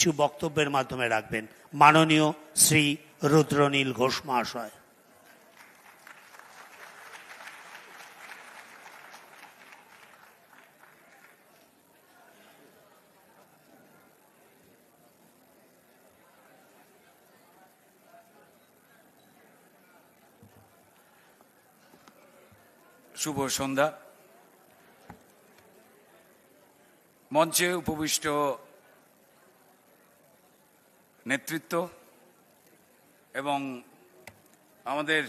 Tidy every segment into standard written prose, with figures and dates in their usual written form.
কিছু বক্তব্যের মাধ্যমে রাখবেন মাননীয় শ্রী রুদ্রনীল ঘোষ মহাশয়। শুভ সন্ধ্যা। মঞ্চে উপবিষ্ট নেতৃত্ব এবং আমাদের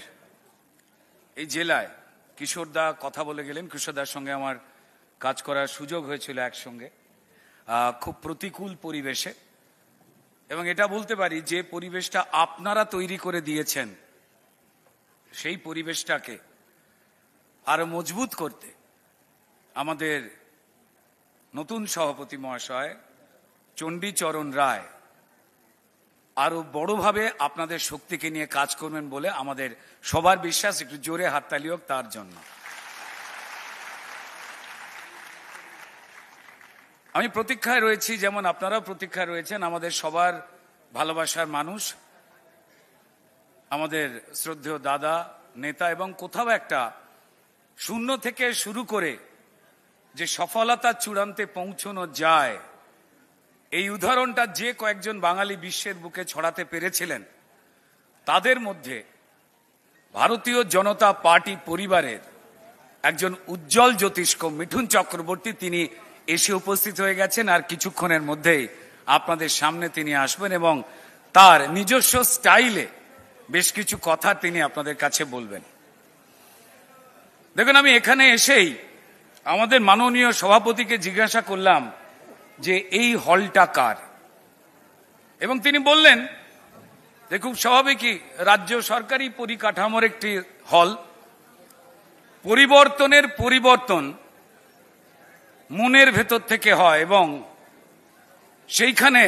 এই জেলায় কিশোরদা কথা বলে গেলেন, কিশোরদার সঙ্গে আমার কাজ করার সুযোগ হয়েছিল একসঙ্গে, খুব প্রতিকূল পরিবেশে। এবং এটা বলতে পারি যে পরিবেশটা আপনারা তৈরি করে দিয়েছেন, সেই পরিবেশটাকে আরো মজবুত করতে আমাদের নতুন সভাপতি মহাশয় চণ্ডীচরণ রায় আরো বড়ভাবে আপনাদের শক্তিকে নিয়ে কাজ করবেন বলে আমাদের সবার বিশ্বাস। একটু জোরে হাততালি হোক তার জন্য। আমি প্রতীক্ষায় রয়েছি, যেমন আপনারাও প্রতীক্ষায় রয়েছেন। আমাদের সবার ভালোবাসার মানুষ, আমাদের শ্রদ্ধেয় দাদা, নেতা, এবং কোথাও একটা শূন্য থেকে শুরু করে যে সফলতার চূড়ান্তে পৌঁছানো যায়, এই উদাহরণটা যে কয়েকজন বাঙালি বিশ্বের বুকে ছড়াতে পেরেছিলেন, তাদের মধ্যে ভারতীয় জনতা পার্টি পরিবারের একজন উজ্জ্বল জ্যোতিষ্ক মিঠুন চক্রবর্তী, তিনি এসে উপস্থিত হয়ে গেছেন। আর কিছুক্ষণের মধ্যেই আপনাদের সামনে তিনি আসবেন এবং তার নিজস্ব স্টাইলে বেশ কিছু কথা তিনি আপনাদের কাছে বলবেন। দেখুন, আমি এখানে এসেই আমাদের মাননীয় সভাপতিকে জিজ্ঞাসা করলাম যে এই হলটা কার, এবং তিনি বললেন যে খুব স্বাভাবিকই রাজ্য সরকারি পরিকাঠামোর একটি হল, পরিবর্তনের পরিবর্তন মনের ভেতর থেকে হয়, এবং সেইখানে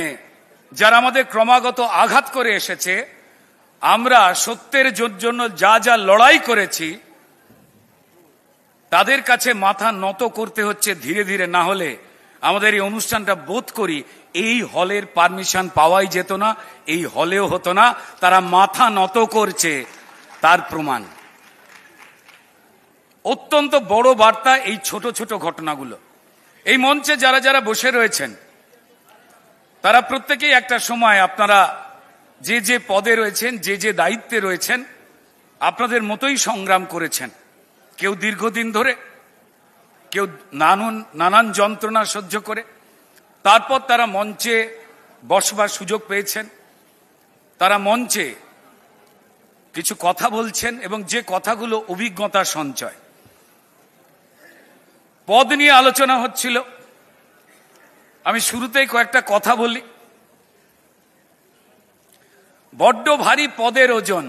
যারা আমাদের ক্রমাগত আঘাত করে এসেছে, আমরা সত্যের জন্য যা যা লড়াই করেছি, তাদের কাছে মাথা নত করতে হচ্ছে ধীরে ধীরে। না হলে আমাদের এই অনুষ্ঠানটা বোধ করি এই হলের পারমিশন পাওয়াই যেত না, এই হলেও হতো না। তারা মাথা নত করছে, তার প্রমাণ। অত্যন্ত বড় বার্তা এই ছোট ছোট ঘটনাগুলো। এই মঞ্চে যারা যারা বসে রয়েছেন, তারা প্রত্যেকেই একটা সময় আপনারা যে যে পদে রয়েছেন, যে যে দায়িত্বে রয়েছেন, আপনাদের মতোই সংগ্রাম করেছেন। কেউ দীর্ঘদিন ধরে, কেউ নানান যন্ত্রণা সহ্য করে, তারপর তারা মঞ্চে বসবার সুযোগ পেয়েছেন। তারা মঞ্চে কিছু কথা বলছেন এবং যে কথাগুলো অভিজ্ঞতা সঞ্চয়। পদ নিয়ে আলোচনা হচ্ছিল, আমি শুরুতেই কয়েকটা কথা বলি। বড্ড ভারী পদের ওজন।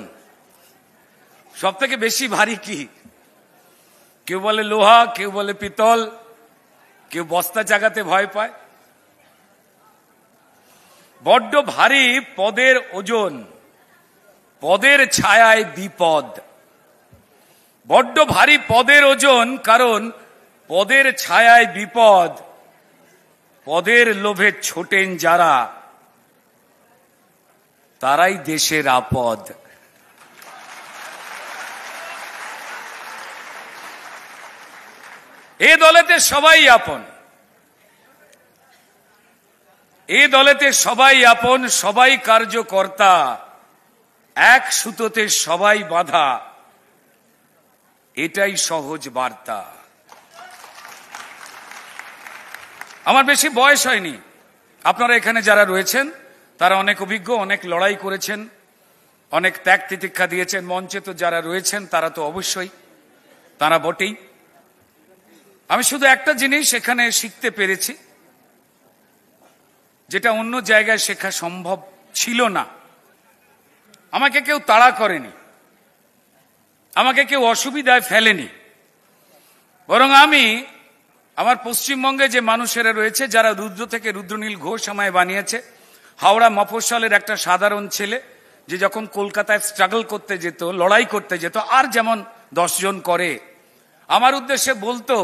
সব থেকে বেশি ভারী কি? কেউ বলে লোহা, কেউ বলে পিতল, কেউ বস্তা চাগাতে ভয় পায়। বড্ড ভারী পদের ওজন, পদের ছায়ায় বিপদ। বড্ড ভারী পদের ওজন, কারণ পদের ছায়ায় বিপদ। পদের লোভে ছোটেন যারা, তারাই দেশের আপদ। এ দলেতে সবাই আপন, এ দলেতে সবাই আপন, সবাই কার্যকর্তা, এক সুতোতে সবাই বাঁধা, এটাই সহজ বার্তা। আমার বেশি বয়স হয়নি, আপনারা এখানে যারা রয়েছেন তারা অনেক অভিজ্ঞ, অনেক লড়াই করেছেন, অনেক ত্যাগ তিতিক্ষা দিয়েছেন। মঞ্চে তো যারা রয়েছেন তারা তো অবশ্যই, তারা বটেই। আমি শুধু একটা জিনিস এখানে শিখতে পেরেছি, যেটা অন্য জায়গায় শেখা সম্ভব ছিল না। আমাকে কেউ তাড়া করেনি, আমাকে কেউ অসুবিধায় ফেলেনি, বরং আমি আমার পশ্চিমবঙ্গে যে মানুষেরা রয়েছে, যারা রুদ্র থেকে রুদ্রনীল ঘোষ আমায় বানিয়েছে, হাওড়া মফস্বলের একটা সাধারণ ছেলে, যে যখন কলকাতায় স্ট্রাগল করতে যেত, লড়াই করতে যেত, আর যেমন 10 জন করে, আমার উদ্দেশ্যে বলতো,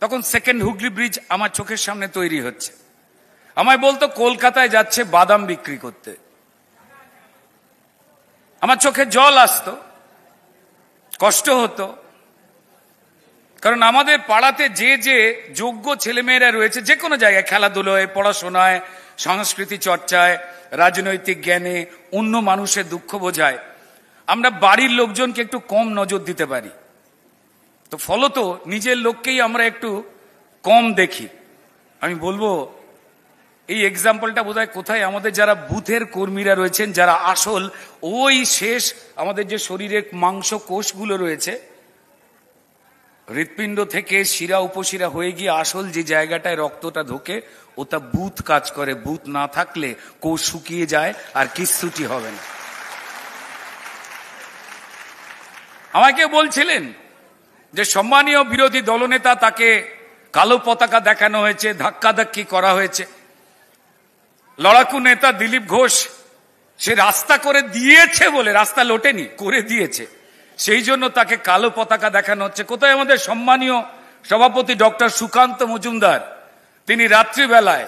তখন সেকেন্ড হুগলি ব্রিজ আমার চোখের সামনে তৈরি হচ্ছে। আমায় বলতো কলকাতায় যাচ্ছে বাদাম বিক্রি করতে। আমার চোখে জল আসতো, কষ্ট হতো, কারণ আমাদের পাড়াতে যে যে যোগ্য ছেলেমেয়েরা রয়েছে, যে কোনো জায়গায়, খেলাধুলোয়, পড়াশোনায়, সংস্কৃতি চর্চায়, রাজনৈতিক জ্ঞানে, অন্য মানুষের দুঃখ বোঝায়, আমরা বাড়ির লোকজনকে একটু কম নজর দিতে পারি। তো ফলত নিজের লোককেই আমরা একটু কম দেখি। আমি বলবো এই এক্সাম্পলটা বোধহয় কোথায় আমাদের যারা বুথের কর্মীরা রয়েছেন, যারা আসল ওই শেষ আমাদের যে শরীরের মাংস কোষগুলো রয়েছে, হৃৎপিণ্ড থেকে শিরা উপশিরা হয়ে গিয়ে আসল যে জায়গাটায় রক্তটা ঢোকে, ওটা বুথ কাজ করে। বুথ না থাকলে কোষ শুকিয়ে যায় আর কিচ্ছুটি হবে না। আমাকে বলছিলেন যে সম্মানীয় বিরোধী দলনেতা, তাকে কালো পতাকা দেখানো হয়েছে, ধাক্কাধাক্কি করা হয়েছে। লড়াকু নেতা দিলীপ ঘোষ সে রাস্তা করে দিয়েছে বলে, রাস্তা লোটেনি, করে দিয়েছে, সেই জন্য তাকে কালো পতাকা দেখানো হচ্ছে। কোথায় আমাদের সম্মানীয় সভাপতি ডক্টর সুকান্ত মজুমদার, তিনি রাত্রিবেলায়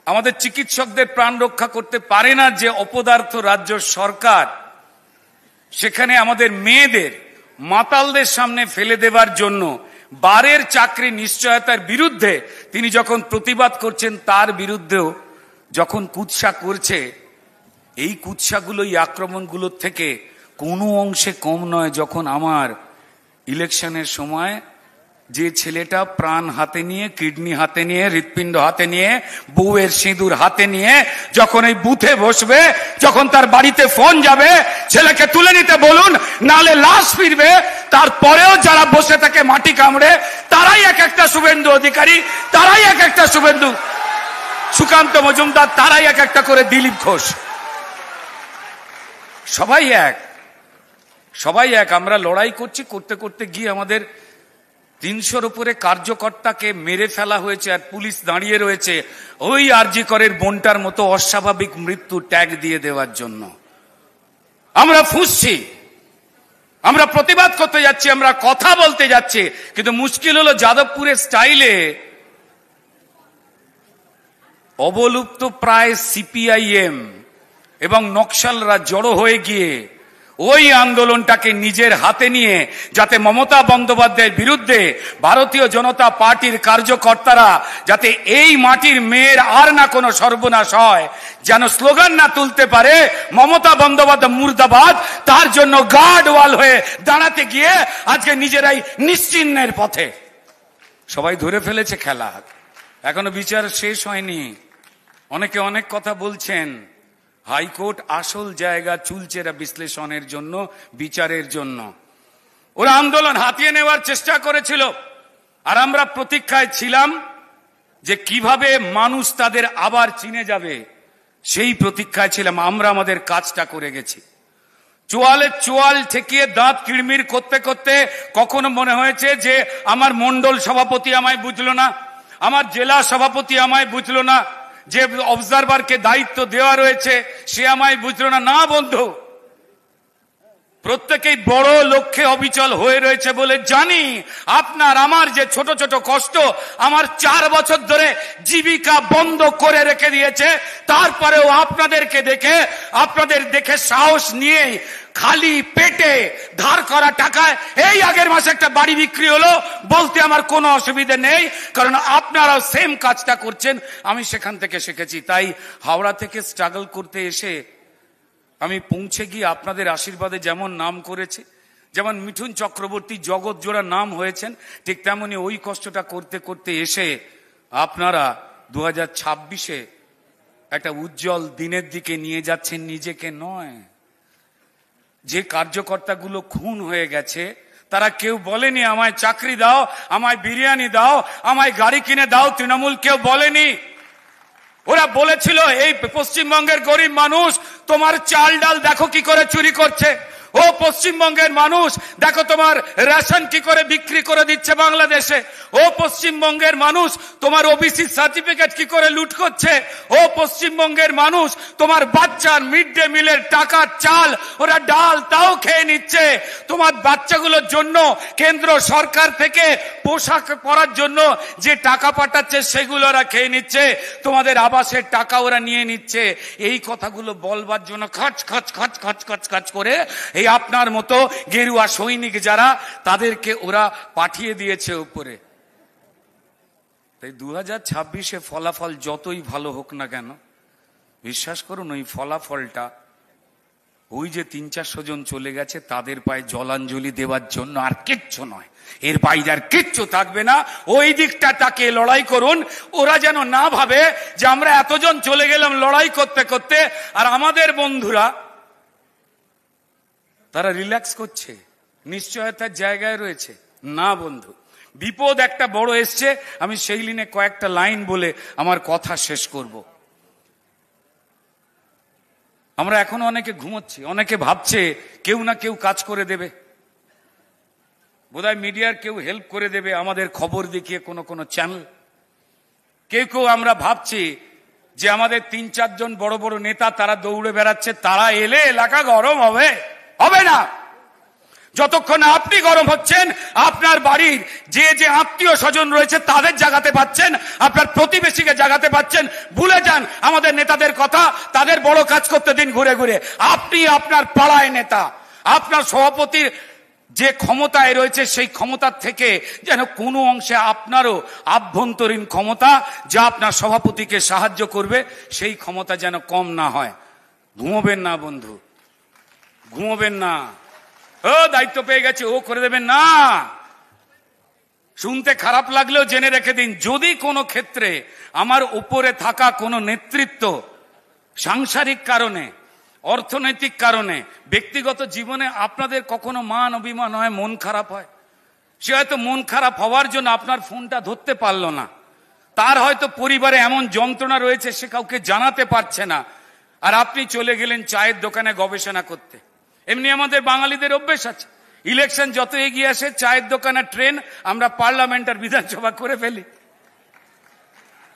আমাদের চিকিৎসকদের প্রাণ রক্ষা করতে পারে না যে অপদার্থ রাজ্য সরকার, সেখানে আমাদের মেয়েদের মাতালদের সামনে ফেলে দেবার জন্য বারের চাকরি নিশ্চয়তার বিরুদ্ধে তিনি যখন প্রতিবাদ করছেন, তার বিরুদ্ধেও যখন কুৎসা করছে, এই কুৎসাগুলো, এই আক্রমণগুলোর থেকে কোনো অংশে কম নয়। যখন আমার ইলেকশনের সময় যে ছেলেটা প্রাণ হাতে নিয়ে, কিডনি হাতে নিয়ে, হৃৎপিণ্ড হাতে নিয়ে, বউয়ের সিঁদুর হাতে নিয়ে যখন এই বুথে বসবে, যখন তার বাড়িতে ফোন যাবে, ছেলেকে তুলে নিতে বলুন, নালে লাশ ফিরবে, তারপরেও যারা বসে থাকে মাটি কামড়ে, তারাই এক একটা শুভেন্দু অধিকারী, তারাই এক একটা শুভেন্দু সুকান্ত মজুমদার, তারাই এক একটা করে দিলীপ ঘোষ। সবাই এক, সবাই এক। আমরা লড়াই করছি, করতে করতে গিয়ে আমাদের 300-র উপরে কার্যকর্তাকে মেরে ফেলা হয়েছে, আর পুলিশ দাঁড়িয়ে রয়েছে ওই আরজি করের বোনটার মতো অস্বাভাবিক মৃত্যু ট্যাগ দিয়ে দেওয়ার জন্য। আমরা ফুঁসছি, আমরা প্রতিবাদ করতে যাচ্ছি, আমরা কথা বলতে যাচ্ছি, কিন্তু মুশকিল হলো যাদবপুরের স্টাইলে অবলুপ্ত প্রায় সিপিআইএম এবং নকশালরা জড়ো হয়ে গিয়ে ওই আন্দোলনটাকে নিজের হাতে নিয়ে, যাতে মমতা বন্দ্যোপাধ্যায়ের বিরুদ্ধে ভারতীয় জনতা পার্টির কার্যকর্তারা যাতে এই মাটির মেয়ের আর না কোনো সর্বনাশ হয়, যেন স্লোগান না তুলতে পারে মমতা বন্দ্যোপাধ্যায় মুর্দাবাদ, তার জন্য গার্ড ওয়াল হয়ে দাঁড়াতে গিয়ে আজকে নিজেরাই নিশ্চিহ্নের পথে। সবাই ধরে ফেলেছে খেলা, এখনো বিচার শেষ হয়নি। অনেকে অনেক কথা বলছেন। হাইকোর্ট আসল জায়গা চুলচেরা বিশ্লেষণের জন্য, বিচারের জন্য। ওরা আন্দোলন হাতিয়ে নেওয়ার চেষ্টা করেছিল, আর আমরা প্রতীক্ষায় ছিলাম যে কিভাবে মানুষ তাদের আবার চিনে যাবে, সেই প্রতীক্ষায় ছিলাম। আমরা আমাদের কাজটা করে গেছি। চোয়ালের চোয়াল ঠেকিয়ে দাঁত কিড়মির করতে করতে কখনো মনে হয়েছে যে আমার মন্ডল সভাপতি আমায় বুঝলো না, আমার জেলা সভাপতি আমায় বুঝলো না, যে অবজারভারকে দায়িত্ব দেওয়া রয়েছে সে আমায় বুঝলো না। না বন্ধু, প্রত্যেকেই বড় লক্ষ্যে অবিচল হয়ে রয়েছে বলে জানি। আপনার আমার যে ছোট ছোট কষ্ট আমার 4 বছর ধরে জীবিকা বন্ধ করে রেখে দিয়েছে, তারপরেও আপনাদের দেখে সাহস নিয়ে খালি পেটে ধার করা টাকায় এই আগের মাসে একটা বাড়ি বিক্রি হলো বলতে আমার কোনো অসুবিধা নেই, কারণ আপনারাও সেম কাজটা করছেন। আমি সেখান থেকে শিখেছি। তাই হাওড়া থেকে স্ট্রাগল করতে এসে আমি পৌঁছে গিয়ে আপনাদের আশীর্বাদে যেমন নাম করেছি, যেমন মিঠুন চক্রবর্তী জগৎ জোড়া নাম হয়েছেন, ঠিক তেমনি ওই কষ্টটা করতে করতে এসে আপনারা 2026-এ একটা উজ্জ্বল দিনের দিকে নিয়ে যাচ্ছেন নিজেকে নয়। যে কার্যকর্তাগুলো খুন হয়ে গেছে তারা কেউ বলেনি আমায় চাকরি দাও, আমায় বিরিয়ানি দাও, আমায় গাড়ি কিনে দাও, তৃণমূল কেউ বলেনি। ওরা বলেছিল এই পশ্চিমবঙ্গের গরিব মানুষ তোমার চাল ডাল দেখো কি করে চুরি করছে। ও পশ্চিমবঙ্গের মানুষ, দেখো তোমার রেশন কি করে বিক্রি করে দিচ্ছে বাংলাদেশে। ও পশ্চিমবঙ্গের মানুষ, তোমার ওবিসি সার্টিফিকেট কি করে লুট করছে। ও পশ্চিমবঙ্গের মানুষ, তোমার বাচ্চার মিড ডে মিলের টাকা, চাল, ওরা ডাল তাও খেয়ে নিচ্ছে। তোমার বাচ্চাগুলোর জন্য কেন্দ্র সরকার থেকে পোশাক পরার জন্য যে টাকা পাঠাচ্ছে সেগুলো ওরা খেয়ে নিচ্ছে। তোমাদের আবাসের টাকা ওরা নিয়ে নিচ্ছে। এই কথাগুলো বলবার জন্য খচ খচ খচ খচ খচ খচ করে এই আপনার মতো গেরুয়া সৈনিক যারা, তাদেরকে ওরা পাঠিয়ে দিয়েছে উপরে। তাই 2026-এ ফলাফল যতই ভালো হোক না কেন, বিশ্বাস করুন ওই ফলাফলটা ওই যে 300-400 জন চলে গেছে তাদের পায়ে জলাঞ্জলি দেওয়ার জন্য, আর কিচ্ছু নয়। এর বাইরে আর কিচ্ছু থাকবে না। ওই দিকটা তাকে লড়াই করুন। ওরা যেন না ভাবে যে আমরা এতজন চলে গেলাম লড়াই করতে করতে আর আমাদের বন্ধুরা তারা রিল্যাক্স করছে, নিশ্চয়তার জায়গায় রয়েছে। না বন্ধু, বিপদ একটা বড় এসছে। আমি সেই লিনে কয়েকটা লাইন বলে আমার কথা শেষ করব। আমরা এখন অনেকে ঘুমোচ্ছি, অনেকে ভাবছে কেউ না কেউ কাজ করে দেবে, বোধহয় মিডিয়ার কেউ হেল্প করে দেবে আমাদের খবর দেখিয়ে কোনো কোনো চ্যানেল। কেউ কেউ আমরা ভাবছি যে আমাদের 3-4 জন বড় বড় নেতা তারা দৌড়ে বেড়াচ্ছে, তারা এলে এলাকা গরম হবে। হবে না। যতক্ষণ আপনি গরম হচ্ছেন, আপনার বাড়ির যে যে আত্মীয় স্বজন রয়েছে তাদের জাগাতে পাচ্ছেন, আপনার প্রতিবেশীকে জাগাতে পাচ্ছেন। ভুলে যান আমাদের নেতাদের কথা, তাদের বড় কাজ করতে দিন ঘুরে ঘুরে। আপনি আপনার পাড়ায় নেতা, আপনার সভাপতির যে ক্ষমতায় রয়েছে সেই ক্ষমতার থেকে যেন কোনো অংশে আপনারও আভ্যন্তরীণ ক্ষমতা, যা আপনার সভাপতিকে সাহায্য করবে, সেই ক্ষমতা যেন কম না হয়। ঘুমোবেন না বন্ধু, ঘুমোবেন না। ও দায়িত্ব পেয়ে গেছে ও করে দেবেন না। শুনতে খারাপ লাগলেও জেনে রেখে দিন, যদি কোনো ক্ষেত্রে আমার উপরে থাকা কোনো নেতৃত্ব সাংসারিক কারণে, অর্থনৈতিক কারণে, ব্যক্তিগত জীবনে আপনাদের কখনো মান অভিমান হয়, মন খারাপ হয়, সে হয়তো মন খারাপ হওয়ার জন্য আপনার ফোনটা ধরতে পারলো না, তার হয়তো পরিবারে এমন যন্ত্রণা রয়েছে সে কাউকে জানাতে পারছে না, আর আপনি চলে গেলেন চায়ের দোকানে গবেষণা করতে। এমনি আমাদের বাঙালিদের অভ্যেস আছে, ইলেকশন যত এগিয়ে আসে চায়ের দোকানে ট্রেন, আমরা পার্লামেন্ট আর বিধানসভা করে ফেলি।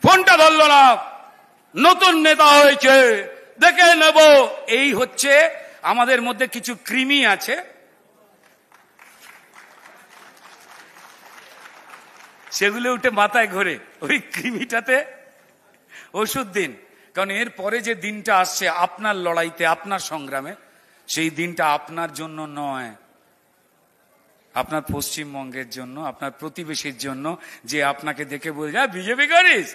ফোনটা ধরল না, নতুন নেতা হয়েছে দেখে নেব। এই হচ্ছে আমাদের মধ্যে কিছু কৃমি আছে, সেগুলো উঠে মাথায় ঘোরে। ওই কৃমিটাতে ওষুধ দিন, কারণ এর পরে যে দিনটা আসছে আপনার লড়াইতে, আপনার সংগ্রামে, সেই দিনটা আপনার জন্য নয়, আপনার পশ্চিমবঙ্গের জন্য, আপনার প্রতিবেশীর জন্য, যে আপনাকে দেখে বলে যা বিজেপি করিস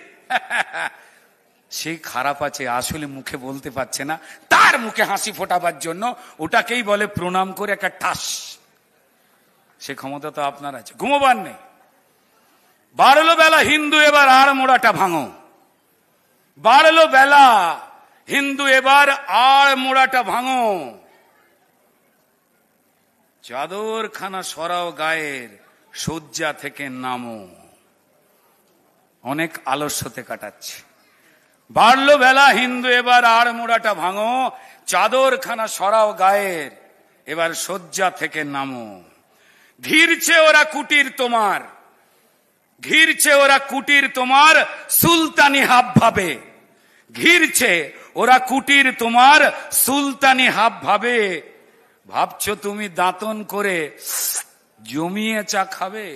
সেই খারাপ আছে, আসলে মুখে বলতে পারছে না, তার মুখে হাসি ফোটাবার জন্য ওটাকেই বলে প্রণাম করে একটা ঠাস। সে ক্ষমতা তো আপনার আছে। ঘুমোবার নেই। বাড়লো বেলা হিন্দু এবার আর মোড়াটা ভাঙো। বাড়লো বেলা হিন্দু এবার আর মোড়াটা ভাঙো। চাদরখানা সরাও গায়ের, শয্যা থেকে নামো। অনেক আলস্যতে কাটাচ্ছে। বাড়লো বেলা হিন্দু এবার আর মোড়াটা ভাঙো, চাদরখানা সরাও গায়ের, এবার শয্যা থেকে নামো। ঘিরছে ওরা কুটির তোমার, ঘিরছে ওরা কুটির তোমার সুলতানি হাব ভাবে। ঘিরছে ওরা কুটির তোমার সুলতানি হাব ভাবে। ভাবছো তুমি দাঁতন করে জমিয়ে চা খাবে?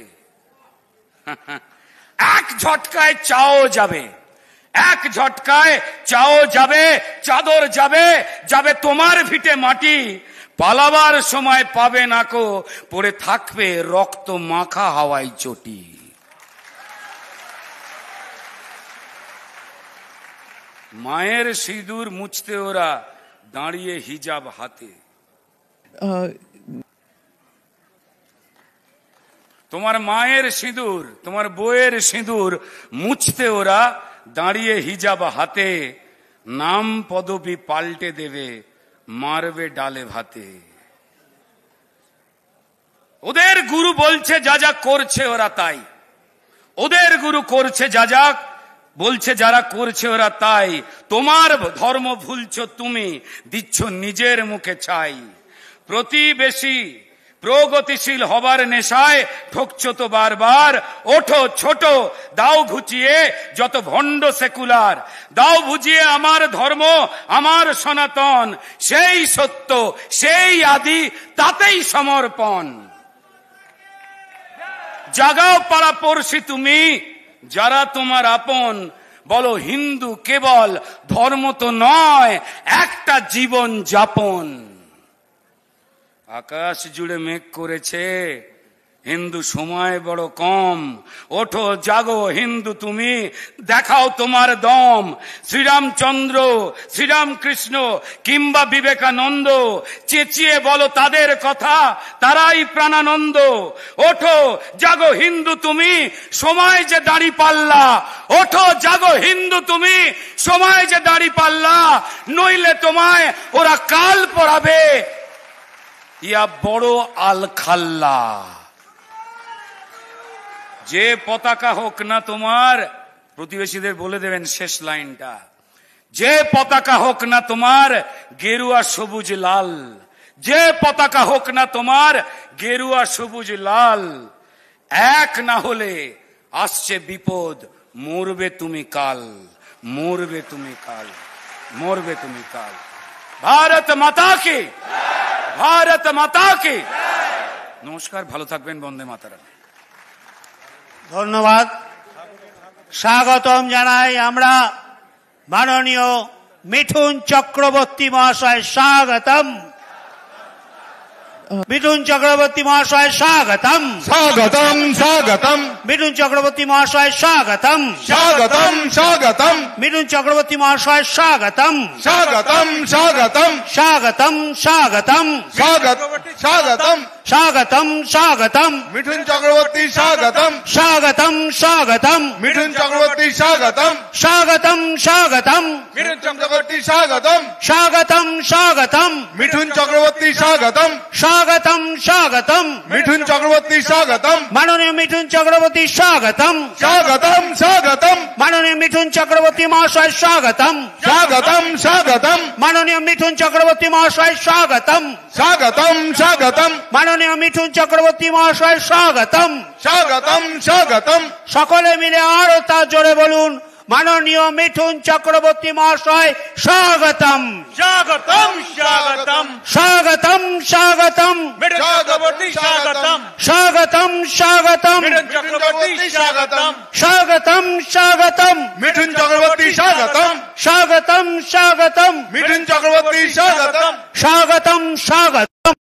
এক ঝটকায় চাও যাবে, এক ঝটকায় চাও যাবে, চাদর যাবে, যাবে তোমার ভিটে মাটি। পালাবার সময় পাবে নাকো, পড়ে থাকবে রক্ত মাখা হাওয়ায় চটি। মায়ের সিঁদুর মুছতে ওরা দাঁড়িয়ে হিজাব হাতে। তোমার মায়ের সিঁদুর, তোমার বউয়ের সিঁদুর মুছতে ওরা দাঁড়িয়ে হিজাব হাতে। নাম পদবি পাল্টে দেবে, মারবে ডালে ভাতে। ওদের গুরু বলছে যা যা করছে ওরা তাই, ওদের গুরু করছে যা যা বলছে যারা করছে ওরা তাই। তোমার ধর্ম ভুলছো তুমি, দিচ্ছ নিজের মুখে ছাই। প্রতিবেশী প্রগতিশীল হবার নেশায় ঠকছো তো বারবার। ওঠো ছোট, দাও ঘুচিয়ে যত ভণ্ড সেকুলার, দাও বুঝিয়ে আমার ধর্ম আমার সনাতন, সেই সত্য সেই আদি তাতেই সমর্পণ। জাগাও পাড়া পড়শি তুমি যারা তোমার আপন, বলো হিন্দু কেবল ধর্ম তো নয়, একটা জীবন যাপন। আকাশ জুড়ে মেঘ করেছে, হিন্দু সময় বড় কম, ওঠো জাগো হিন্দু তুমি, দেখাও তোমার দম। শ্রীরামচন্দ্র, শ্রীরামকৃষ্ণ কিংবা বিবেকানন্দ, চেঁচিয়ে বলো তাদের কথা, তারাই প্রাণানন্দ। ওঠো জাগো হিন্দু তুমি, সময় যে দাড়ি পাল্লা, ওঠো জাগো হিন্দু তুমি, সময় যে দাড়ি পাল্লা, নইলে তোমায় ওরা কাল পড়াবে ইয়া বড় আলখাল্লা। যে পতাকা হোক না তোমার, প্রতিবেশীদের বলে দেবেন শেষ লাইনটা, যে পতাকা হোক না তোমার গেরুয়া সবুজ লাল, যে পতাকা হোক না তোমার গেরুয়া সবুজ লাল, এক না হলে আসছে বিপদ, মরবে তুমি কাল, মরবে তুমি কাল, মরবে তুমি কাল। ভারত মাতা কি, ভারত মাতা কি। নমস্কার, ভালো থাকবেন, বন্দে মাতারাম। ধন্যবাদ, স্বাগতম জানাই আমরা মাননীয় মিঠুন চক্রবর্তী মহাশয়, স্বাগতম। মিঠুন চক্রবর্তী মহাশয় স্বাগতম, স্বাগতম স্বাগতম মিঠুন চক্রবর্তী মহাশয় স্বাগতম, স্বাগতম স্বাগতম মিঠুন চক্রবর্তী মহাশয় স্বাগতম, স্বাগতম স্বাগতম স্বাগতম স্বাগতম স্বাগতম স্বাগতম স্বাগতম মিঠুন চক্রবর্তী স্বাগতম স্বাগতম স্বাগতম মিঠুন চক্রবর্তী স্বাগতম স্বাগতম স্বাগতম মিঠুন চক্রবর্তী স্বাগতম স্বাগতম স্বাগতম মিঠুন চক্রবর্তী স্বাগতম স্বাগতম স্বাগতম মিঠুন চক্রবর্তী স্বাগতম মাননীয় মিঠুন চক্রবর্তী স্বাগতম, স্বাগতম স্বাগতম মাননীয় মিঠুন চক্রবর্তী মহাশয় স্বাগতম, স্বাগতম স্বাগতম মাননীয় মিঠুন চক্রবর্তী মহাশয় স্বাগতম, স্বাগতম স্বাগতম মাননীয় মিঠুন চক্রবর্তী মহাশয় স্বাগতম। স্বাগতম স্বাগতম সকলে মিলে আরো তা জোরে বলুন, মাননীয় মিঠুন চক্রবর্তী মহাশয় স্বাগতম, স্বাগতম স্বাগতম স্বাগতম স্বাগতম মিঠুন চক্রবর্তী স্বাগতম স্বাগতম স্বাগতম মিঠুন চক্রবর্তী স্বাগতম স্বাগতম স্বাগতম মিঠুন চক্রবর্তী স্বাগতম স্বাগতম স্বাগতম মিঠুন চক্রবর্তী স্বাগতম স্বাগতম স্বাগতম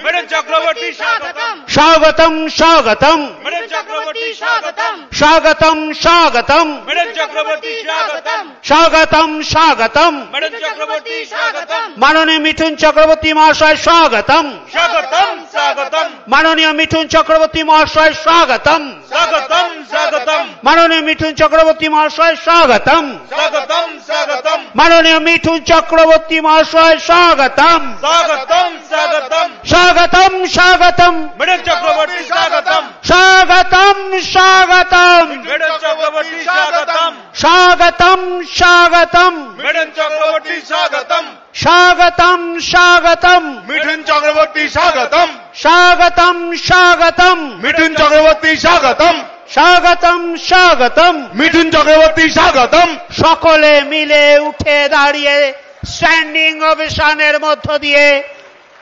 মিঠুন চক্রবর্তী স্বাগতম স্বাগতম স্বাগতম মিঠুন চক্রবর্তী স্বাগতম স্বাগতম স্বাগতম মিঠুন চক্রবর্তী স্বাগতম স্বাগতম স্বাগতম মিঠুন চক্রবর্তী স্বাগতম মাননীয় মিঠুন চক্রবর্তী মহাশয় স্বাগতম, স্বাগতম স্বাগতম মাননীয় মিঠুন চক্রবর্তী মহাশয় স্বাগতম, স্বাগতম স্বাগতম মাননীয় মিঠুন চক্রবর্তী মহাশয় স্বাগতম, স্বাগতম স্বাগতম মাননীয় মিঠুন চক্রবর্তী মহাশয় স্বাগতম, স্বাগতম স্বাগতম স্বাগতম স্বাগতম মিঠুন চক্রবর্তী স্বাগতম স্বাগতম স্বাগতম মিঠুন চক্রবর্তী স্বাগতম স্বাগতম স্বাগতম মিঠুন চক্রবর্তী স্বাগতম স্বাগতম স্বাগতম মিঠুন চক্রবর্তী স্বাগতম স্বাগতম স্বাগতম মিঠুন চক্রবর্তী স্বাগতম স্বাগতম স্বাগতম মিঠুন চক্রবর্তী স্বাগতম সকলে মিলে উঠে দাঁড়িয়ে স্ট্যান্ডিং ওভেশনের মধ্য দিয়ে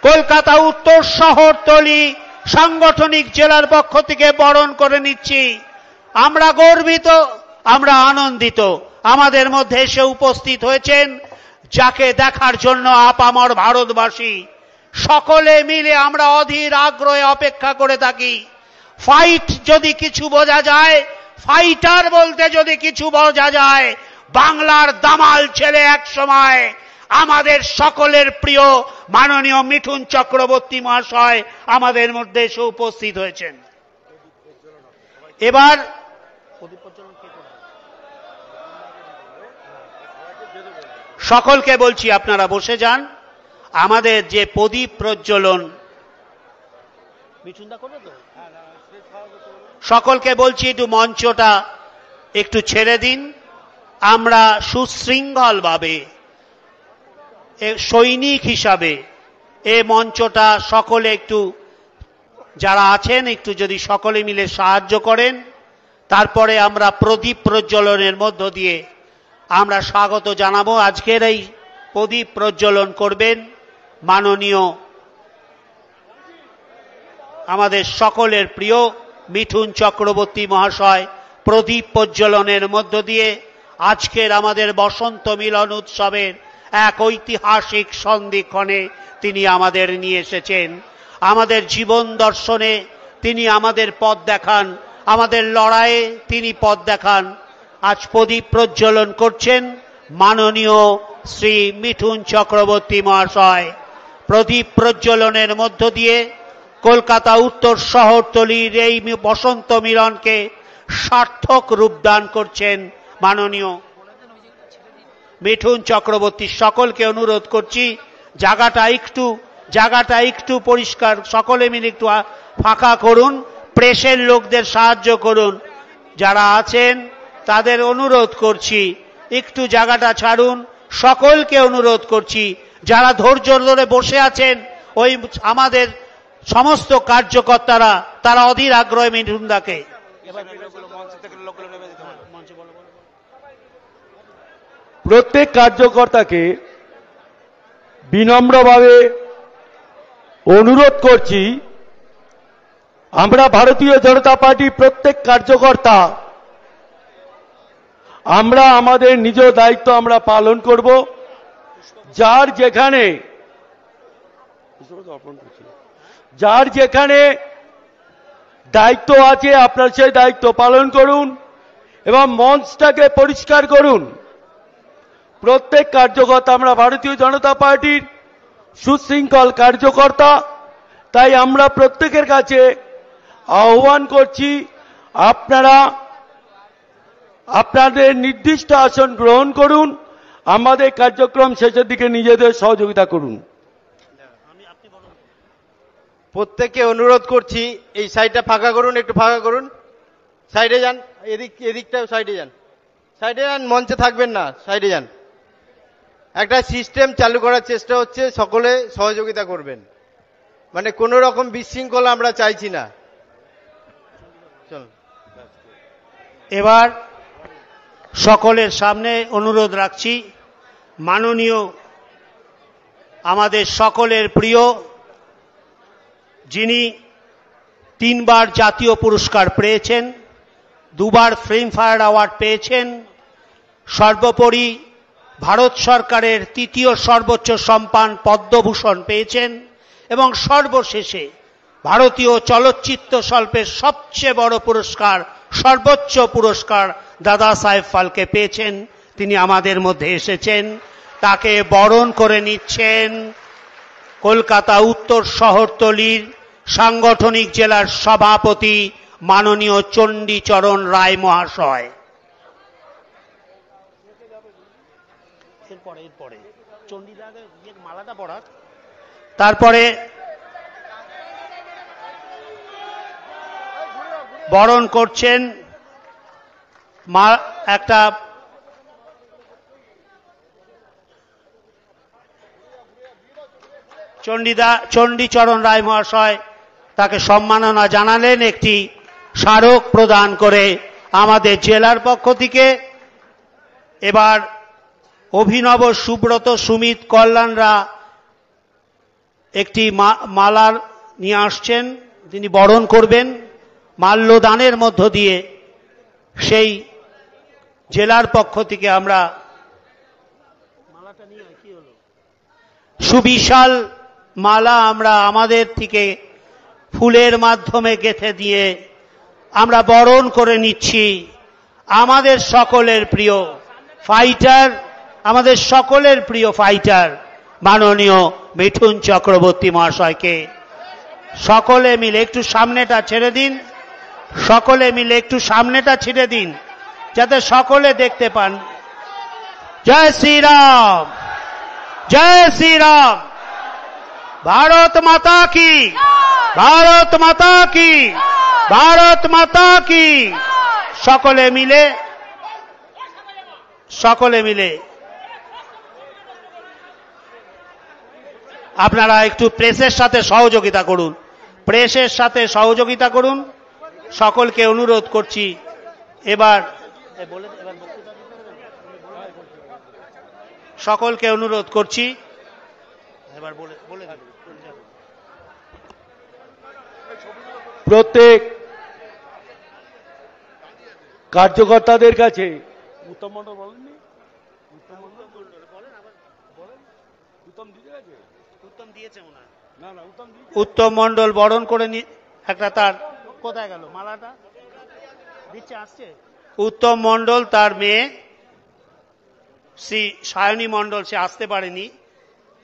কলকাতা উত্তর শহরতলি সাংগঠনিক জেলার পক্ষ থেকে বরণ করে নিচ্ছি। আমরা গর্বিত, আমরা আনন্দিত, আমাদের মধ্যে এসে উপস্থিত হয়েছেন যাকে দেখার জন্য আপামর ভারতবাসী সকলে মিলে আমরা অধীর আগ্রহে অপেক্ষা করে থাকি। ফাইট যদি কিছু বোঝা যায়, ফাইটার বলতে যদি কিছু বোঝা যায়, বাংলার দামাল ছেলে এক সময় আমাদের সকলের প্রিয় মাননীয় মিঠুন চক্রবর্তী মহাশয় আমাদের মধ্যে এসে উপস্থিত হয়েছেন। এবার সকলকে বলছি আপনারা বসে যান। আমাদের যে প্রদীপ প্রজ্বলন সকলকে বলছি একটু মঞ্চটা একটু ছেড়ে দিন। আমরা সুশৃঙ্খলভাবে সৈনিক হিসাবে এই মঞ্চটা সকলে একটু যারা আছেন একটু যদি সকলে মিলে সাহায্য করেন, তারপরে আমরা প্রদীপ প্রজ্বলনের মধ্য দিয়ে আমরা স্বাগত জানাবো। আজকের এই প্রদীপ প্রজ্বলন করবেন মাননীয় আমাদের সকলের প্রিয় মিঠুন চক্রবর্তী মহাশয়। প্রদীপ প্রজ্বলনের মধ্য দিয়ে আজকের আমাদের বসন্ত মিলন উৎসবের এক ঐতিহাসিক সন্ধিক্ষণে তিনি আমাদের নিয়ে এসেছেন। আমাদের জীবন দর্শনে তিনি আমাদের পথ দেখান, আমাদের লড়াইয়ে তিনি পথ দেখান। আজ প্রদীপ প্রজ্বলন করছেন মাননীয় শ্রী মিঠুন চক্রবর্তী মহাশয়। প্রদীপ প্রজ্বলনের মধ্য দিয়ে কলকাতা উত্তর শহরতলির এই বসন্ত মিলনকে সার্থক রূপদান করছেন মাননীয় মিঠুন চক্রবর্তী। সকলকে অনুরোধ করছি জায়গাটা একটু পরিষ্কার, সকলে মিলে একটু ফাঁকা করুন, প্রেসের লোকদের সাহায্য করুন। যারা আছেন তাদের অনুরোধ করছি একটু জায়গাটা ছাড়ুন। সকলকে অনুরোধ করছি যারা ধৈর্য ধরে বসে আছেন, ওই আমাদের সমস্ত কার্যকর্তারা তারা অধীর আগ্রহে মিঠুনদাকে প্রত্যেক কার্যকর্তাকে বিনম্রভাবে অনুরোধ করছি, আমরা ভারতীয় জনতা পার্টি প্রত্যেক কার্যকর্তা আমরা আমাদের নিজ দায়িত্ব আমরা পালন করব। যার যেখানে দায়িত্ব আছে আপনার সেই দায়িত্ব পালন করুন এবং মঞ্চটাকে পরিষ্কার করুন। প্রত্যেক কার্যকর্তা, আমরা ভারতীয় জনতা পার্টির সুশৃঙ্খল কার্যকর্তা, তাই আমরা প্রত্যেকের কাছে আহ্বান করছি আপনারা আপনাদের নির্দিষ্ট আসন গ্রহণ করুন, আমাদের কার্যক্রম শেষের দিকে নিজেদের সহযোগিতা করুন। প্রত্যেককে অনুরোধ করছি এই সাইডটা ফাঁকা করুন, একটু ফাঁকা করুন, সাইডে যান, এদিকটাও সাইডে যান, মঞ্চে থাকবেন না, সাইডে যান। একটা সিস্টেম চালু করার চেষ্টা হচ্ছে, সকলে সহযোগিতা করবেন, মানে কোনো রকম বিশৃঙ্খলা আমরা চাইছি না। চলুন, এবার সকলের সামনে অনুরোধ রাখছি মাননীয় আমাদের সকলের প্রিয়, যিনি 3 বার জাতীয় পুরস্কার পেয়েছেন, 2 বার ফিল্মফেয়ার অ্যাওয়ার্ড পেয়েছেন, সর্বোপরি ভারত সরকারের 3য় সর্বোচ্চ সম্মান পদ্মভূষণ পেয়েছেন এবং সর্বশেষে ভারতীয় চলচ্চিত্র শিল্পের সবচেয়ে বড় পুরস্কার, সর্বোচ্চ পুরস্কার দাদা সাহেব ফালকে পেয়েছেন। তিনি আমাদের মধ্যে এসেছেন, তাকে বরণ করে নিচ্ছেন কলকাতা উত্তর শহরতলির সাংগঠনিক জেলার সভাপতি মাননীয় চণ্ডীচরণ রায় মহাশয়। তারপরে বরণ করছেন একটা চণ্ডীচরণ রায় মহাশয় তাকে সম্মাননা জানালেন একটি স্মারক প্রদান করে আমাদের জেলার পক্ষ থেকে। এবার অভিনব সুব্রত সুমিত কল্যাণরা একটি মালার নিয়ে আসছেন, তিনি বরণ করবেন মাল্যদানের মধ্য দিয়ে। সেই জেলার পক্ষ থেকে আমরা সুবিশাল মালা আমরা আমাদের থেকে ফুলের মাধ্যমে গেঁথে দিয়ে আমরা বরণ করে নিচ্ছি আমাদের সকলের প্রিয় ফাইটার, আমাদের সকলের প্রিয় ফাইটার মাননীয় মিঠুন চক্রবর্তী মহাশয়কে। সকলে মিলে একটু সামনেটা ছেড়ে দিন, সকলে মিলে একটু সামনেটা ছেড়ে দিন যাতে সকলে দেখতে পান। জয় শ্রীরাম, জয় শ্রীরাম, ভারত মাতা কি, ভারত মাতা কি, ভারত মাতা কি। সকলে মিলে আপনারা একটু প্রেসের সাথে সহযোগিতা করুন, প্রেসের সাথে সহযোগিতা করুন, সকলকে অনুরোধ করছি। এবার সকলকে অনুরোধ করছি, এবার বলে প্রত্যেক কার্যকর্তাদের কাছে উত্তম মণ্ডল বলেননি, উত্তম মণ্ডল বরণ করে একটা তার কোথায় গেল মালাটা দিচ্ছে, আসছে উত্তম মণ্ডল, তার মেয়ে শ্রী সায়নী মণ্ডল, সে আসতে পারেনি।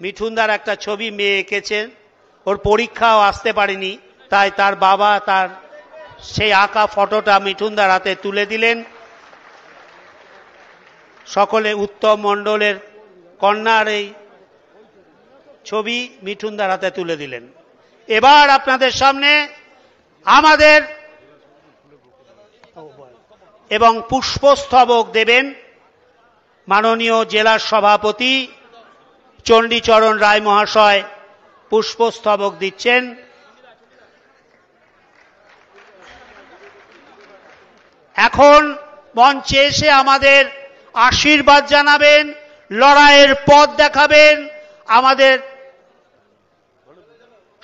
মিঠুনদার একটা ছবি মেয়ে এঁকেছেন, ওর পরীক্ষাও আসতে পারেনি, তাই তার বাবা তার সেই আঁকা ফটোটা মিঠুনদার হাতে তুলে দিলেন। সকলে উত্তম মণ্ডলের কন্যার এই ছবি মিঠুনদার হাতে তুলে দিলেন। এবার আপনাদের সামনে আমাদের এবং পুষ্পস্তবক দেবেন মাননীয় জেলা সভাপতি চণ্ডীচরণ রায় মহাশয়, পুষ্পস্তবক দিচ্ছেন। এখন মঞ্চে এসে আমাদের আশীর্বাদ জানাবেন, লড়াইয়ের পথ দেখাবেন আমাদের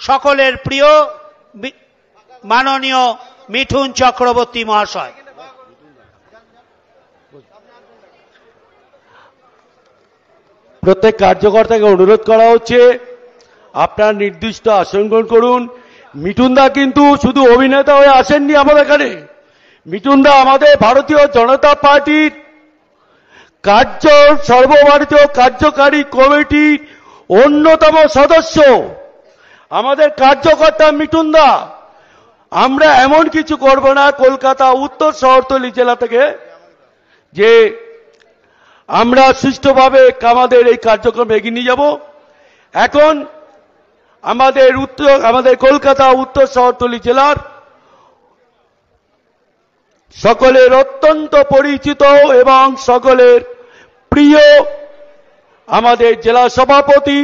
সকলের প্রিয় মাননীয় মিঠুন চক্রবর্তী মহাশয়। প্রত্যেক কার্যকর্তাকে অনুরোধ করা হচ্ছে আপনার নির্দিষ্ট আসন গ্রহণ করুন। মিঠুনদা কিন্তু শুধু অভিনেতা হয়ে আসেননি আমাদের এখানে, মিঠুনদা আমাদের ভারতীয় জনতা পার্টির সর্বভারতীয় কার্যকারী কমিটির অন্যতম সদস্য, আমাদের কার্যকর্তা মিঠুনদা। আমরা এমন কিছু করব না কলকাতা উত্তর শহরতলি জেলা থেকে যে আমরা সুষ্ঠুভাবে আমাদের এই কার্যক্রম এগিয়ে নিয়ে যাব। এখন আমাদের কলকাতা উত্তর শহরতলি জেলার সকলের অত্যন্ত পরিচিত এবং সকলের প্রিয় আমাদের জেলা সভাপতি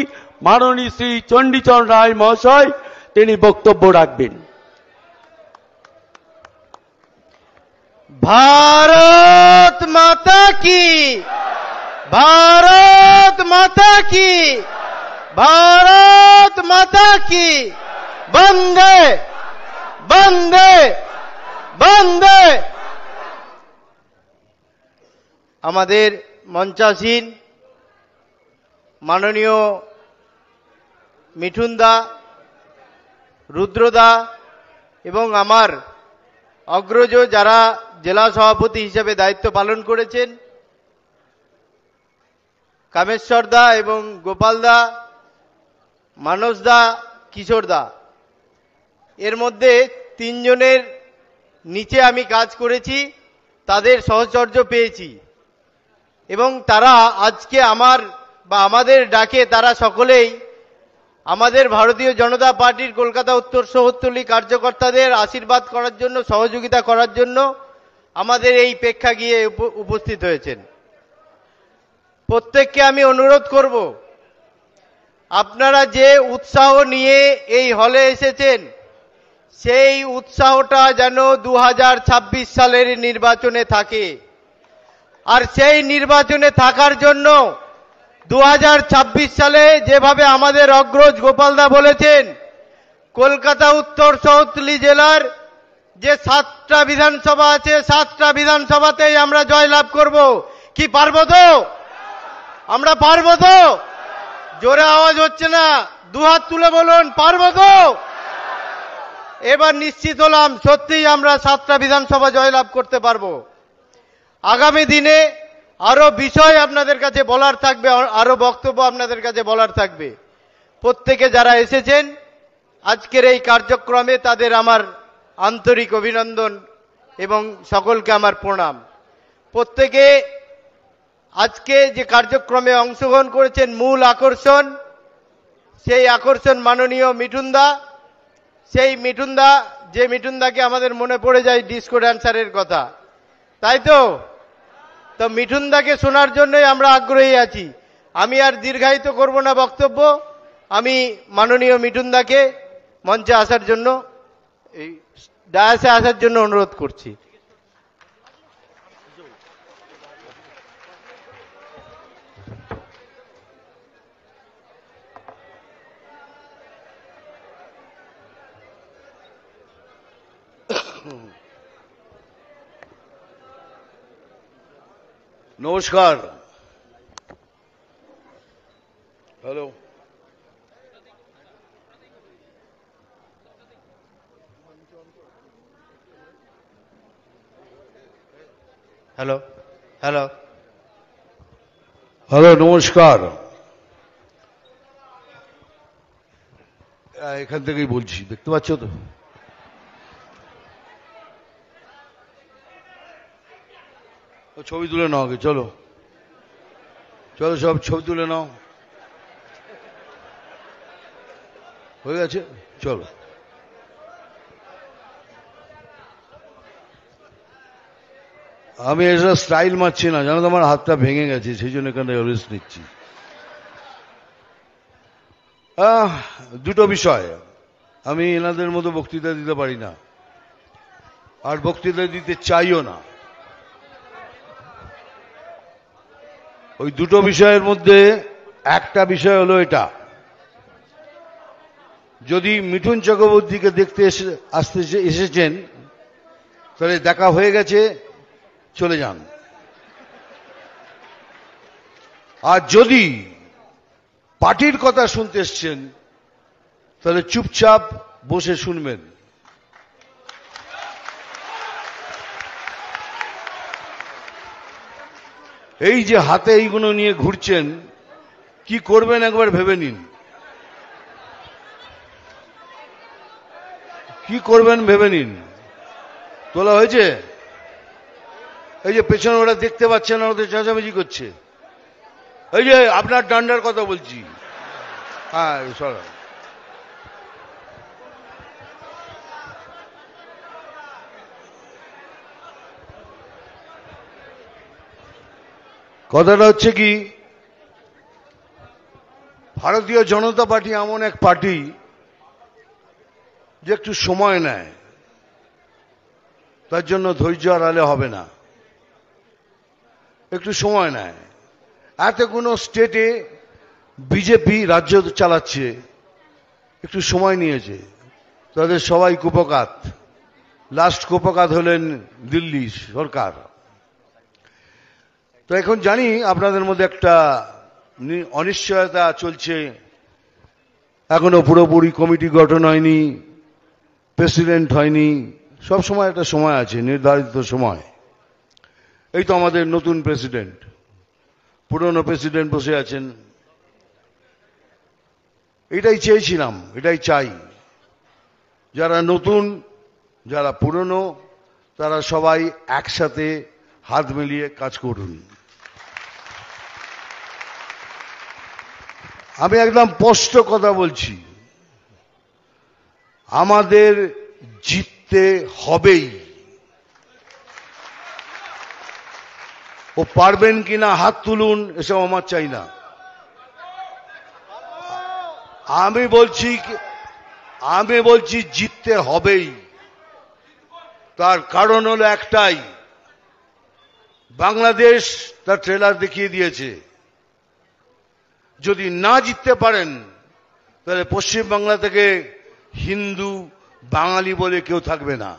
মাননীয় শ্রী চণ্ডীচরণ রায় মহাশয়, তিনি বক্তব্য রাখবেন। भारत माता की, भारत माता की, भारत माता की, वंदे वंदे वंदे। আমাদের মঞ্চাসীন মাননীয় মিঠুনদা, রুদ্রদা এবং আমার অগ্রজ যারা জেলা সভাপতি হিসেবে দায়িত্ব পালন করেছেন, কামেশ্বর দা এবং গোপাল দা, মানস দা, কিশোর দা, এর মধ্যে তিনজনের নিচে আমি কাজ করেছি, তাদের সহচর্য পেয়েছি এবং তারা আজকে আমাদের ডাকে তারা সকলেই আমাদের ভারতীয় জনতা পার্টির কলকাতা উত্তর শহরতলি কার্যকর্তাদের আশীর্বাদ করার জন্য, সহযোগিতা করার জন্য আমাদের এই প্রেক্ষাগৃহে উপস্থিত হয়েছেন। প্রত্যেককে আমি অনুরোধ করব, আপনারা যে উৎসাহ নিয়ে এই হলে এসেছেন সেই উৎসাহটা যেন 2026 সালের নির্বাচনে থাকে। আর সেই নির্বাচনে থাকার জন্য 2026 সালে যেভাবে আমাদের অগ্রজ গোপালদা বলেছেন, কলকাতা উত্তর শহরতলি জেলার যে 7টা বিধানসভা আছে 7টা বিধানসভাতেই আমরা জয়লাভ করব। কি পারবো তো? আমরা পারবো তো? জোরে আওয়াজ হচ্ছে না, দুহাত তুলে বলুন পারবো তো? এবার নিশ্চিত হলাম সত্যিই আমরা 7টা বিধানসভা জয়লাভ করতে পারবো। আগামী দিনে আরো বিষয় আপনাদের কাছে বলার থাকবে, আরো বক্তব্য আপনাদের কাছে বলার থাকবে। প্রত্যেকে যারা এসেছেন আজকের এই কার্যক্রমে তাদের আমার আন্তরিক অভিনন্দন এবং সকলকে আমার প্রণাম। প্রত্যেকে আজকে যে কার্যক্রমে অংশগ্রহণ করেছেন, মূল আকর্ষণ, সেই আকর্ষণ মাননীয় মিঠুনদা, সেই মিঠুনদা যে মিঠুনদাকে আমাদের মনে পড়ে যায় ডিস্কো ড্যান্সারের কথা, তাই তো? তো মিঠুনদাকে শোনার জন্যই আমরা আগ্রহী আছি। আমি আর দীর্ঘায়িত করব না বক্তব্য, আমি মাননীয় মিঠুন দাকে মঞ্চে আসার জন্য, এই ডায়াসে আসার জন্য অনুরোধ করছি। নমস্কার। হ্যালো, হ্যালো হ্যালো হ্যালো, নমস্কার। এখান থেকেই বলছি, দেখতে পাচ্ছ তো? ছবি তুলে নাও আগে, চলো চলো, সব ছবি তুলে নাও। হয়ে গেছে, চলো। আমি এসব স্টাইল মারছি না, জানো তো, আমার হাতটা ভেঙে গেছে, সেই জন্য এখানে রেস্ট নিচ্ছি। দুটো বিষয়, আমি এনাদের মতো বক্তৃতা দিতে পারি না, আর বক্তৃতা দিতে চাইও না। ওই দুটো বিষয়ের মধ্যে একটা বিষয় হলো এটা, যদি মিঠুন চক্রবর্তীকে দেখতে এসেছেন তাহলে দেখা হয়ে গেছে, চলে যান। আর যদি পার্টির কথা শুনতে এসছেন তাহলে চুপচাপ বসে শুনবেন। এই যে হাতে এইগুলো নিয়ে ঘুরছেন, কি করবেন একবার ভেবে নিন। কি করবেন ভেবে নিন। তোলা হয়েছে? এই যে পেছনে ওরা দেখতে পাচ্ছেন না, ওদের চেঁচামেচি করছে। এই যে আপনার ডান্ডার কথা বলছি। হ্যাঁ, সরা। কথাটা হচ্ছে কি, ভারতীয় জনতা পার্টি এমন এক পার্টি যে একটু সময় নেয়, তার জন্য ধৈর্য হারালে হবে না, একটু সময় নেয়। এতগুলো স্টেটে বিজেপি রাজ্য চালাচ্ছে, একটু সময় নিয়েছে, তাদের সবাই কুপকাত। লাস্ট কুপকাত হলেন দিল্লি সরকার। তো এখন জানি আপনাদের মধ্যে একটা অনিশ্চয়তা চলছে, এখনো পুরোপুরি কমিটি গঠন হয়নি, প্রেসিডেন্ট হয়নি, সব সময় একটা সময় আছে, নির্ধারিত সময়। এই তো আমাদের নতুন প্রেসিডেন্ট, পুরনো প্রেসিডেন্ট বসে আছেন। এটাই চেয়েছিলাম, এটাই চাই, যারা নতুন যারা পুরনো তারা সবাই একসাথে হাত মিলিয়ে কাজ করুন। আমি একদম স্পষ্ট কথা বলছি, আমাদের জিততে হবেই। ও পারবেন কিনা হাত তুলুন, এসব আমার চাই না। আমি বলছি জিততে হবেই। তার কারণ হলো একটাই, বাংলাদেশ তার ট্রেলার দেখিয়ে দিয়েছে। যদি না জিততে পারেন তাহলে পশ্চিম বাংলা থেকে হিন্দু বাঙালি বলে কেউ থাকবে না।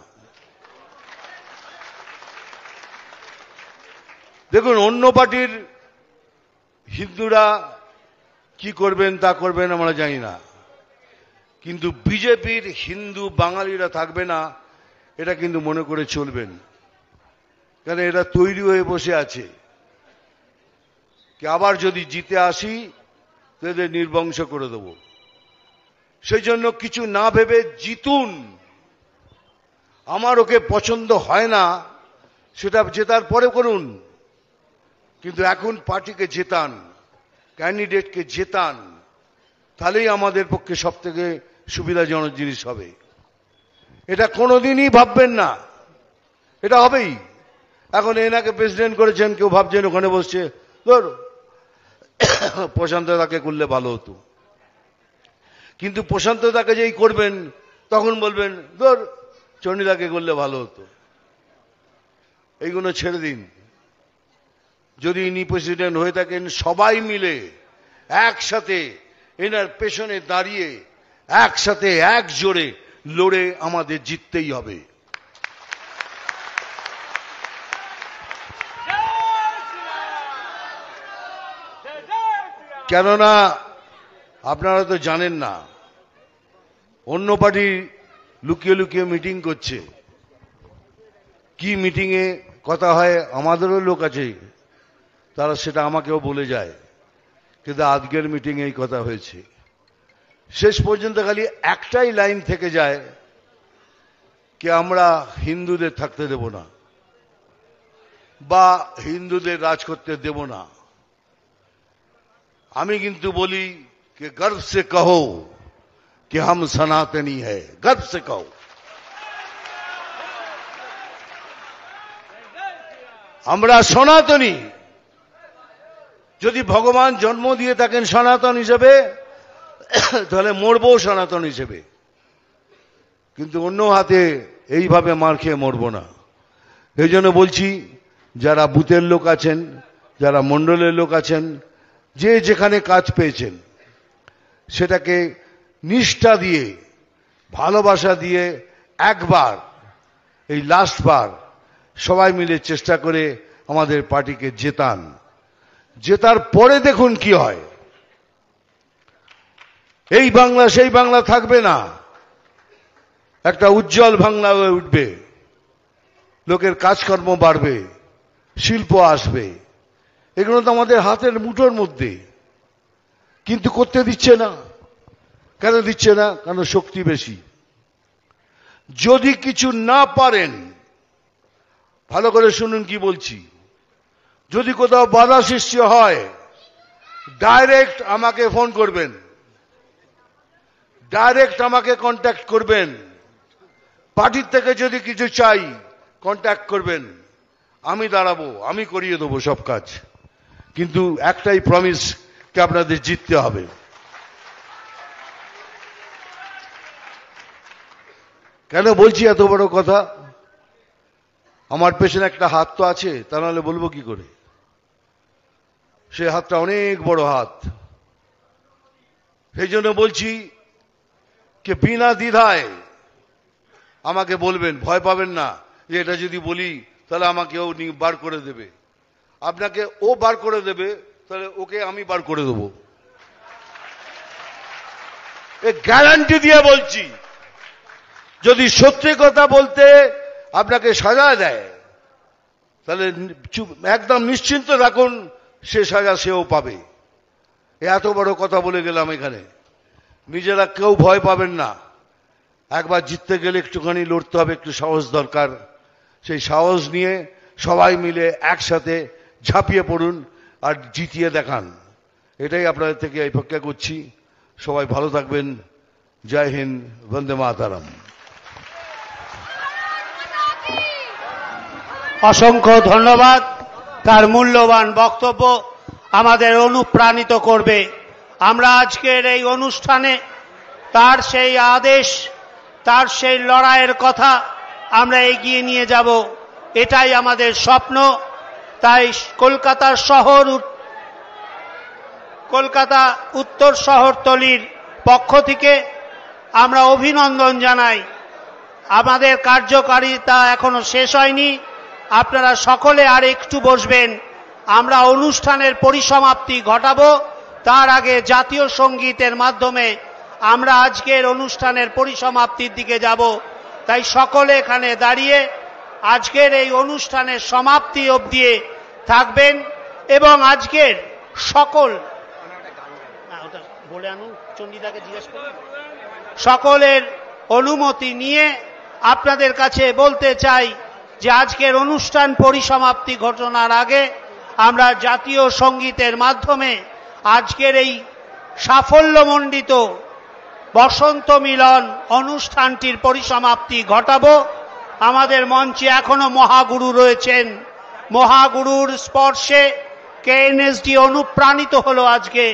দেখুন, অন্য পার্টির হিন্দুরা কি করবেন তা করবেন আমরা জানি না, কিন্তু বিজেপির হিন্দু বাঙালিরা থাকবে না, এটা কিন্তু মনে করে চলবেন। কারণ এরা তৈরি হয়ে বসে আছে কি আবার যদি জিতে আসি তাদের নির্বংশ করে দেব। সেই জন্য কিছু না ভেবে জিতুন। আমার ওকে পছন্দ হয় না, সেটা জেতার পরে করুন, কিন্তু এখন পার্টিকে জেতান, ক্যান্ডিডেটকে জেতান, তাহলেই আমাদের পক্ষে সব থেকে সুবিধাজনক জিনিস হবে। এটা কোনোদিনই ভাববেন না, এটা হবেই। এখন এনাকে প্রেসিডেন্ট করেছেন, কেউ ভাবছেন ওখানে বসছে, ধর প্রশান্ত তাকে করলে ভালো হতো। কিন্তু প্রশান্তদাকে যেই করবেন তখন বলবেন ধর চন্ডিদাকে করলে ভালো হতো। এইগুলো ছেড়ে দিন। যদি ইনি প্রেসিডেন্ট হয়ে থাকেন সবাই মিলে একসাথে এনার পেছনে দাঁড়িয়ে একসাথে এক জোরে লড়ে আমাদের জিততেই হবে। কেননা আপনারা তো জানেন না, অন্য পার্টি লুকিয়ে লুকিয়ে মিটিং করছে। কি মিটিংয়ে কথা হয় আমাদেরও লোক আছে, তারা সেটা আমাকেও বলে যায়, কিন্তু আজকের মিটিংয়ে এই কথা হয়েছে। শেষ পর্যন্ত খালি একটাই লাইন থেকে যায় কি আমরা হিন্দুদের থাকতে দেব না বা হিন্দুদের রাজ করতে দেব না। আমি কিন্তু বলি कि गर्व से कहो कि हम सनातनी है, गर्व से कहो। আমরা সনাতনী। যদি ভগবান জন্ম দিয়ে থাকেন সনাতন হিসেবে তাহলে মরবো সনাতন হিসেবে, কিন্তু অন্য হাতে এইভাবে মার খেয়ে মরবো না। এই জন্য বলছি যারা বুথের লোক আছেন, যারা মণ্ডলের লোক আছেন, যে যেখানে কাজ পেয়েছেন সেটাকে নিষ্ঠা দিয়ে ভালোবাসা দিয়ে একবার এই লাস্ট বার সবাই মিলে চেষ্টা করে আমাদের পার্টিকে জেতান। জেতার পরে দেখুন কি হয়। এই বাংলা সেই বাংলা থাকবে না, একটা উজ্জ্বল বাংলা হয়ে উঠবে। লোকের কাজকর্ম বাড়বে, শিল্প আসবে। এগুলো তো আমাদের হাতের মুঠোর মধ্যে, কিন্তু করতে দিচ্ছে না। কেন দিচ্ছে না? কারণ শক্তি বেশি। যদি কিছু না পারেন, ভালো করে শুনুন কি বলছি, যদি কোথাও বাধা সৃষ্টি হয় ডাইরেক্ট আমাকে ফোন করবেন, ডাইরেক্ট আমাকে কন্ট্যাক্ট করবেন। পার্টির থেকে যদি কিছু চাই কন্ট্যাক্ট করবেন, আমি দাঁড়াবো, আমি করিয়ে দেবো সব কাজ। কিন্তু একটাই প্রমিস কে আপনাদের জিততে হবে। কেন বলছি এত বড় কথা? আমার পেছনে একটা হাত তো আছে, তা নাহলে বলবো কি করে? সে হাতটা অনেক বড় হাত। সেই জন্য বলছি যে বিনা দ্বিধায় আমাকে বলবেন, ভয় পাবেন না যে এটা যদি বলি তাহলে আমাকে ও বার করে দেবে। আপনাকে ও বার করে দেবে, তাহলে ওকে আমি বার করে দেবো, এ গ্যারান্টি দিয়ে বলছি। যদি সত্যি কথা বলতে আপনাকে সাজা দেয় তাহলে একদম নিশ্চিন্ত থাকুন, সে সাজা সেও পাবে। এত বড় কথা বলে গেলাম এখানে। নিজেরা কেউ ভয় পাবেন না। একবার জিততে গেলে একটুখানি লড়তে হবে, একটু সাহস দরকার। সেই সাহস নিয়ে সবাই মিলে একসাথে ঝাঁপিয়ে পড়ুন আর জিতিয়ে দেখান। এটাই আপনাদের থেকে অপেক্ষা করছি। সবাই ভালো থাকবেন। জয় হিন্দ, বন্দে মাতরম। অসংখ্য ধন্যবাদ। তার মূল্যবান বক্তব্য আমাদের অনুপ্রাণিত করবে। আমরা আজকের এই অনুষ্ঠানে তার সেই আদেশ, তার সেই লড়াইয়ের কথা আমরা এগিয়ে নিয়ে যাব, এটাই আমাদের স্বপ্ন। তাই কলকাতা উত্তর শহরতলির পক্ষ থেকে আমরা অভিনন্দন জানাই। আমাদের কার্যকারিতা এখনো শেষ হয়নি, আপনারা সকলে আর একটু বসবেন। আমরা অনুষ্ঠানের পরিসমাপ্তি ঘটাবো, তার আগে জাতীয় সঙ্গীতের মাধ্যমে আমরা আজকের অনুষ্ঠানের পরিসমাপ্তির দিকে যাব। তাই সকলে এখানে দাঁড়িয়ে আজকের এই অনুষ্ঠানের সমাপ্তি অবধি থাকবেন এবং আজকের সকলের অনুমতি নিয়ে আপনাদের কাছে বলতে চাই যে আজকের অনুষ্ঠান পরিসমাপ্তি ঘটনার আগে আমরা জাতীয় সঙ্গীতের মাধ্যমে আজকের এই সাফল্যমণ্ডিত বসন্ত মিলন অনুষ্ঠানটির পরিসমাপ্তি ঘটাবো। আমাদের মঞ্চে এখনো মহাগুরু রয়েছেন। মহাগুরুর স্পর্শে কেএনএসডি অনুপ্রাণিত হলো আজকে।